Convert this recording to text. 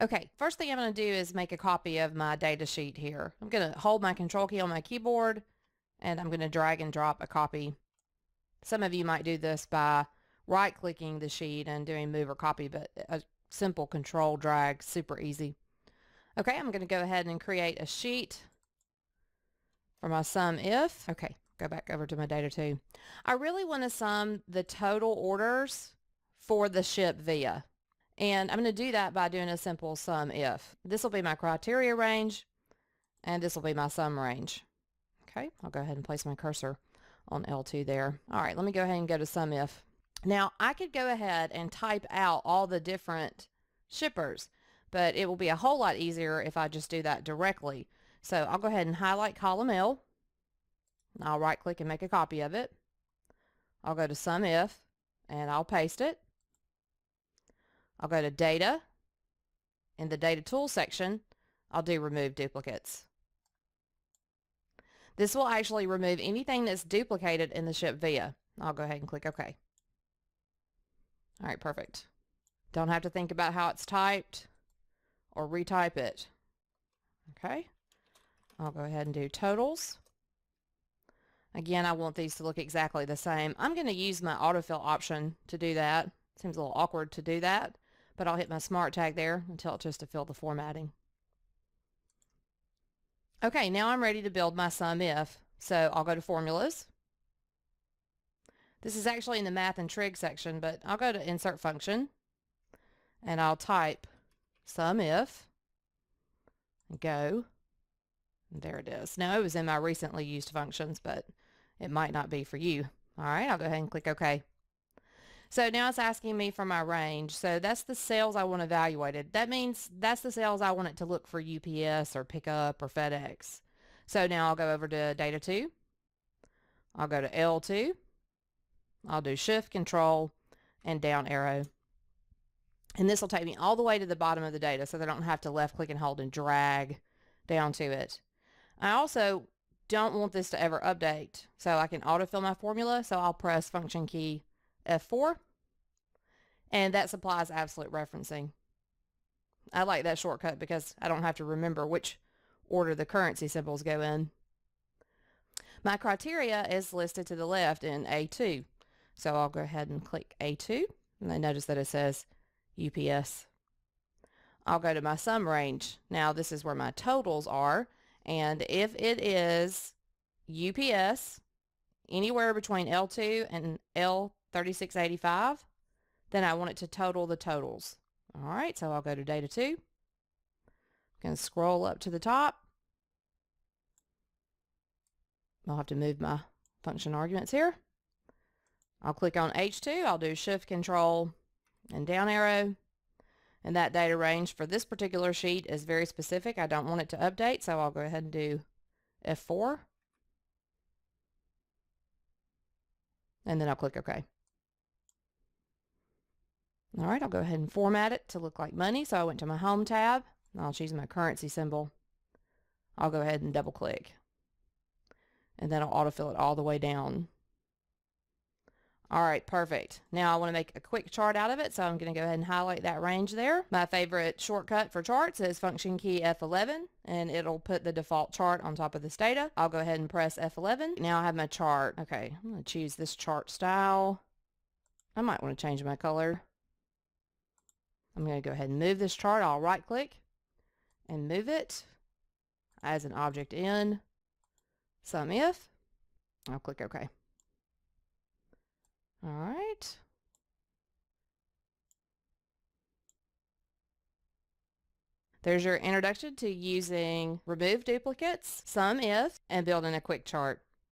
Okay, first thing I'm going to do is make a copy of my data sheet here. I'm going to hold my control key on my keyboard and I'm going to drag and drop a copy. Some of you might do this by right-clicking the sheet and doing move or copy, but a simple control drag, super easy. Okay, I'm going to go ahead and create a sheet for my SUMIF. Okay, go back over to my data too. I really want to sum the total orders for the ship via. And I'm going to do that by doing a simple SUMIF. This will be my criteria range, and this will be my sum range. Okay, I'll go ahead and place my cursor on L2 there. All right, let me go ahead and go to SUMIF. Now, I could go ahead and type out all the different shippers, but it will be a whole lot easier if I just do that directly. So I'll go ahead and highlight column L. I'll right-click and make a copy of it. I'll go to SUMIF, and I'll paste it. I'll go to Data. In the Data Tools section, I'll do Remove Duplicates. This will actually remove anything that's duplicated in the ship via. I'll go ahead and click OK. All right, perfect. Don't have to think about how it's typed or retype it. Okay, I'll go ahead and do totals. Again, I want these to look exactly the same. I'm going to use my autofill option to do that. Seems a little awkward to do that, but I'll hit my smart tag there and tell it just to fill the formatting. Okay, now I'm ready to build my SUMIF. So I'll go to Formulas. This is actually in the Math and Trig section, but I'll go to Insert Function, and I'll type SUMIF, and go. And there it is. Now, it was in my recently used functions, but it might not be for you. All right, I'll go ahead and click OK. So now it's asking me for my range. So that's the sales I want evaluated. That means that's the sales I want it to look for UPS or Pickup or FedEx. So now I'll go over to Data 2. I'll go to L2. I'll do Shift, Control, and down arrow. And this will take me all the way to the bottom of the data so that I don't have to left click and hold and drag down to it. I also don't want this to ever update, so I can autofill my formula. So I'll press function key F4, and that supplies absolute referencing. I like that shortcut because I don't have to remember which order the currency symbols go in. My criteria is listed to the left in A2, so I'll go ahead and click A2, and I notice that it says UPS. I'll go to my sum range. Now this is where my totals are, and if it is UPS anywhere between L2 and L3685, then I want it to total the totals. All right, so I'll go to Data 2. I'm going to scroll up to the top. I'll have to move my function arguments here. I'll click on H2. I'll do Shift, Control, and down arrow. And that data range for this particular sheet is very specific. I don't want it to update, so I'll go ahead and do F4. And then I'll click OK. All right, I'll go ahead and format it to look like money. So I went to my Home tab, and I'll choose my currency symbol. I'll go ahead and double click. And then I'll autofill it all the way down. All right, perfect. Now I want to make a quick chart out of it, so I'm going to go ahead and highlight that range there. My favorite shortcut for charts is function key F11, and it'll put the default chart on top of this data. I'll go ahead and press F11. Now I have my chart. Okay, I'm going to choose this chart style. I might want to change my color. I'm going to go ahead and move this chart. I'll right click and move it as an object in SUMIF. I'll click OK. All right. There's your introduction to using remove duplicates, SUMIF, and building a quick chart.